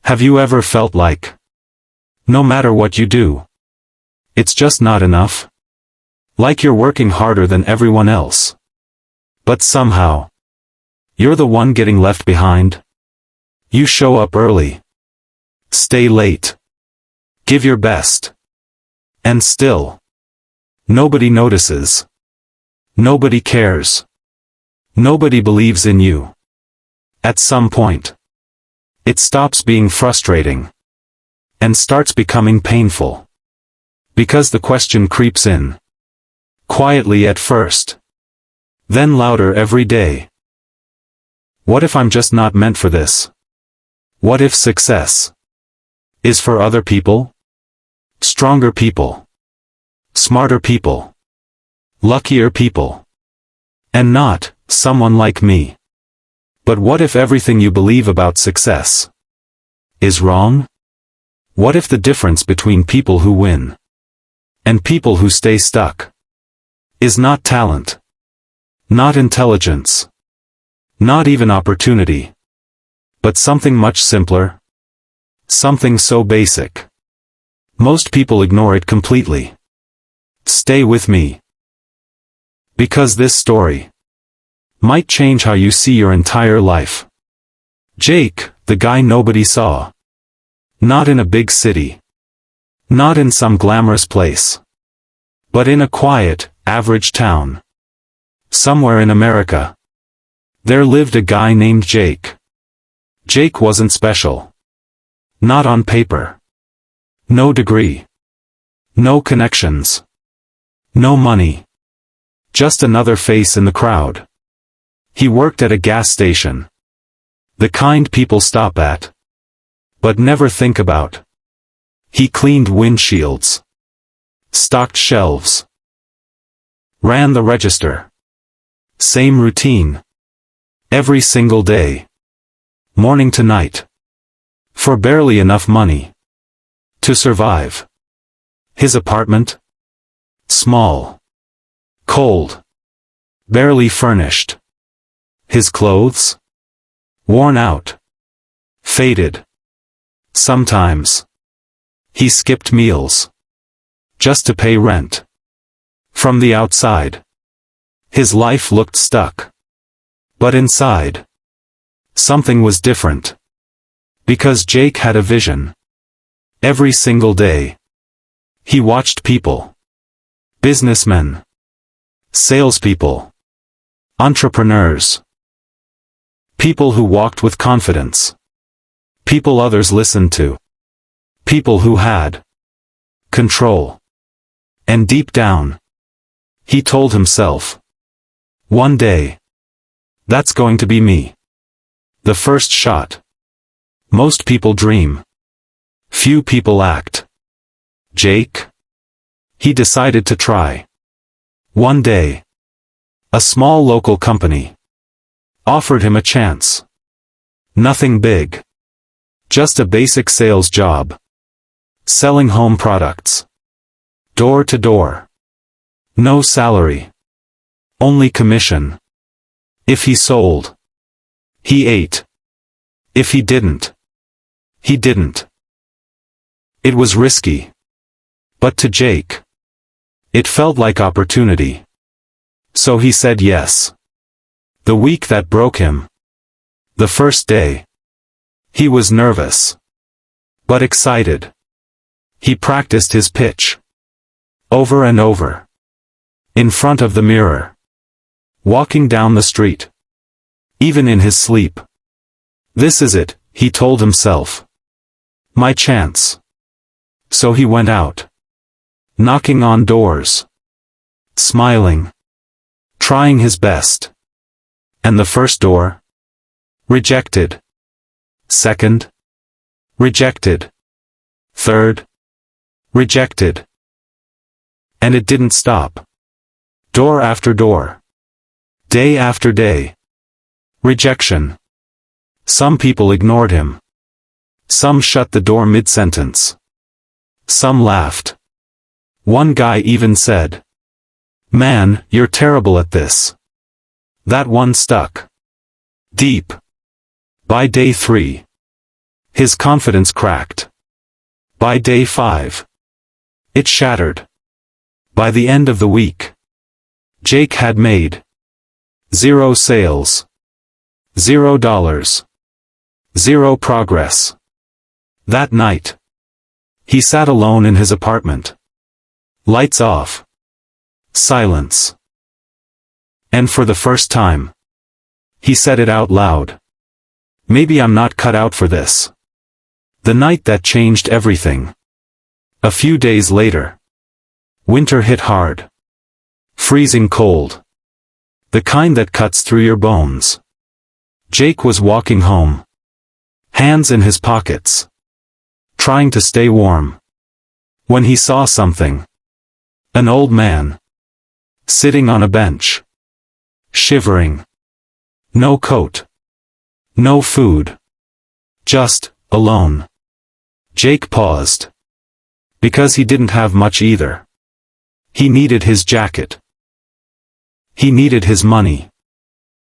Have you ever felt like, no matter what you do, it's just not enough? Like you're working harder than everyone else, but somehow, you're the one getting left behind? You show up early, stay late, give your best, and still, nobody notices. Nobody cares. Nobody believes in you. At some point, it stops being frustrating and starts becoming painful. Because the question creeps in, quietly at first, then louder every day. What if I'm just not meant for this? What if success is for other people? Stronger people, smarter people, luckier people, and not someone like me? But what if everything you believe about success is wrong? What if the difference between people who win and people who stay stuck is not talent, not intelligence, not even opportunity, but something much simpler? Something so basic, most people ignore it completely. Stay with me, because this story might change how you see your entire life. Jake, the guy nobody saw. Not in a big city. Not in some glamorous place. But in a quiet, average town. Somewhere in America. There lived a guy named Jake. Jake wasn't special. Not on paper. No degree. No connections. No money. Just another face in the crowd. He worked at a gas station. The kind people stop at, but never think about. He cleaned windshields, stocked shelves, ran the register. Same routine. Every single day. Morning to night. For barely enough money to survive. His apartment? Small. Cold. Barely furnished. His clothes? Worn out. Faded. Sometimes he skipped meals just to pay rent. From the outside, his life looked stuck. But inside, something was different. Because Jake had a vision. Every single day, he watched people. Businessmen. Salespeople. Entrepreneurs. People who walked with confidence. People others listened to. People who had control. And deep down, he told himself, one day, that's going to be me. The first shot. Most people dream. Few people act. Jake? He decided to try. One day, a small local company offered him a chance. Nothing big. Just a basic sales job. Selling home products. Door to door. No salary. Only commission. If he sold, he ate. If he didn't, he didn't. It was risky. But to Jake, it felt like opportunity. So he said yes. The week that broke him. The first day. He was nervous. But excited. He practiced his pitch. Over and over. In front of the mirror. Walking down the street. Even in his sleep. This is it, he told himself. My chance. So he went out. Knocking on doors. Smiling. Trying his best. And the first door? Rejected. Second? Rejected. Third? Rejected. And it didn't stop. Door after door. Day after day. Rejection. Some people ignored him. Some shut the door mid-sentence. Some laughed. One guy even said, "Man, you're terrible at this." That one stuck deep. By day 3, His confidence cracked. By day 5, it shattered. By the end of the week, Jake had made 0 sales, $0, 0 progress. That night, he sat alone in his apartment. Lights off. Silence. And for the first time, he said it out loud. Maybe I'm not cut out for this. The night that changed everything. A few days later, winter hit hard. Freezing cold. The kind that cuts through your bones. Jake was walking home. Hands in his pockets. Trying to stay warm. When he saw something. An old man. Sitting on a bench. Shivering. No coat. No food. Just, alone. Jake paused. Because he didn't have much either. He needed his jacket. He needed his money.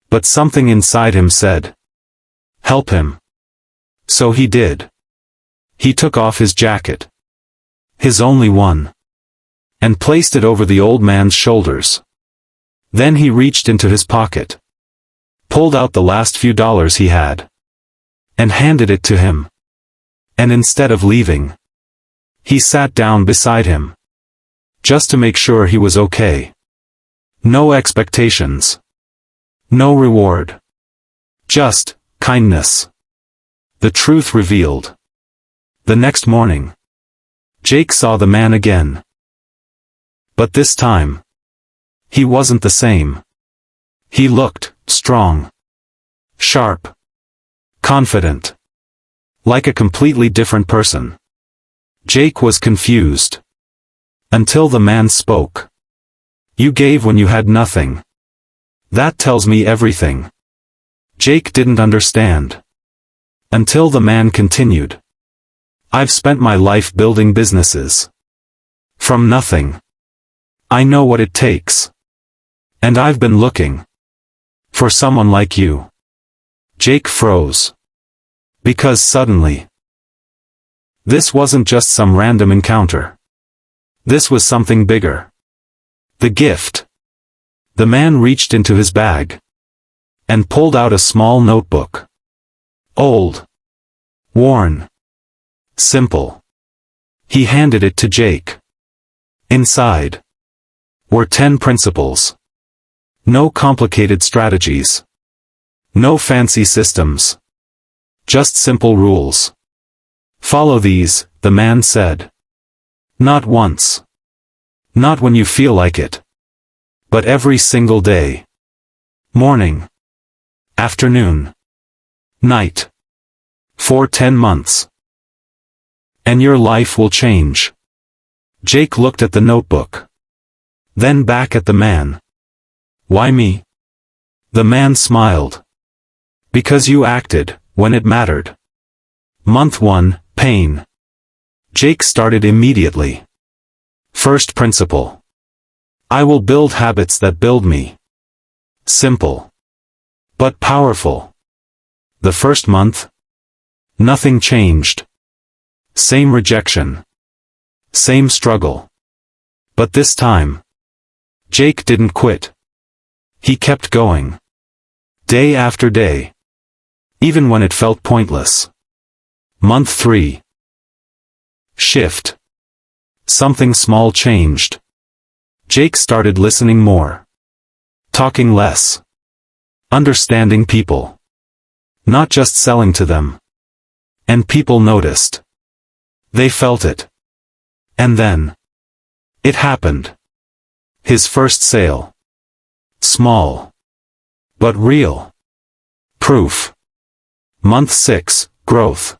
But something inside him said, help him. So he did. He took off his jacket. His only one. And placed it over the old man's shoulders. Then he reached into his pocket. Pulled out the last few dollars he had. And handed it to him. And instead of leaving, he sat down beside him. Just to make sure he was okay. No expectations. No reward. Just, kindness. The truth revealed. The next morning, Jake saw the man again. But this time, he wasn't the same. He looked strong. Sharp. Confident. Like a completely different person. Jake was confused. Until the man spoke. You gave when you had nothing. That tells me everything. Jake didn't understand. Until the man continued. I've spent my life building businesses. From nothing. I know what it takes. And I've been looking. For someone like you. Jake froze. Because suddenly. This wasn't just some random encounter. This was something bigger. The gift. The man reached into his bag. And pulled out a small notebook. Old. Worn. Simple. He handed it to Jake. Inside. Were 10 principles. No complicated strategies. No fancy systems. Just simple rules. Follow these, the man said. Not once. Not when you feel like it. But every single day. Morning. Afternoon. Night. For 10 months. And your life will change. Jake looked at the notebook. Then back at the man. Why me? The man smiled. Because you acted, when it mattered. Month 1, pain. Jake started immediately. First principle. I will build habits that build me. Simple. But powerful. The first month. Nothing changed. Same rejection. Same struggle. But this time. Jake didn't quit. He kept going. Day after day. Even when it felt pointless. Month 3. Shift. Something small changed. Jake started listening more. Talking less. Understanding people. Not just selling to them. And people noticed. They felt it. And then. It happened. His first sale. Small. But real. Proof. Month 6, growth.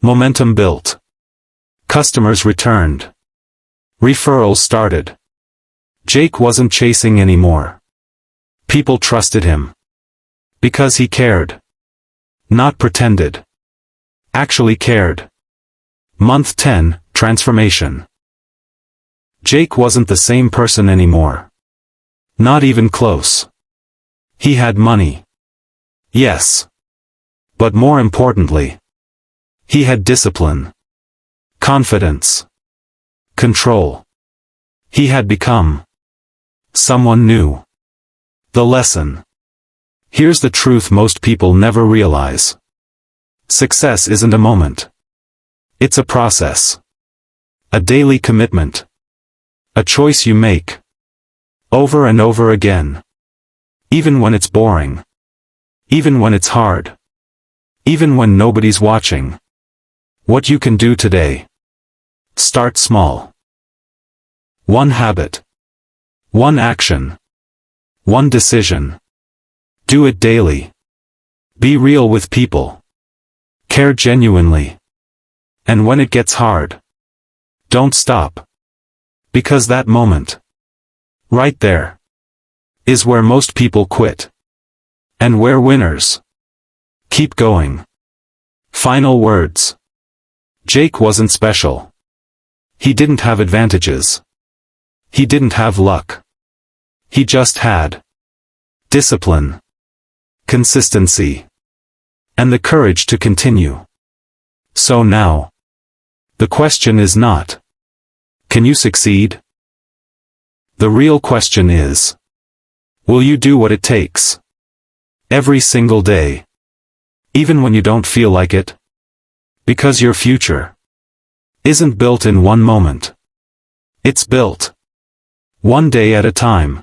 Momentum built. Customers returned. Referrals started. Jake wasn't chasing anymore. People trusted him. Because he cared. Not pretended. Actually cared. Month 10, transformation. Jake wasn't the same person anymore. Not even close. He had money. Yes. But more importantly, He had discipline, confidence, control. He had become someone new. The lesson. Here's the truth most people never realize. Success isn't a moment. It's a process. A daily commitment. A choice you make. Over and over again. Even when it's boring. Even when it's hard. Even when nobody's watching. What you can do today. Start small. One habit. One action. One decision. Do it daily. Be real with people. Care genuinely. And when it gets hard, don't stop. Because that moment, right there, is where most people quit. And where winners keep going. Final words. Jake wasn't special. He didn't have advantages. He didn't have luck. He just had discipline, consistency, and the courage to continue. So now, the question is not, can you succeed? The real question is, will you do what it takes? Every single day. Even when you don't feel like it. Because your future isn't built in one moment. It's built one day at a time.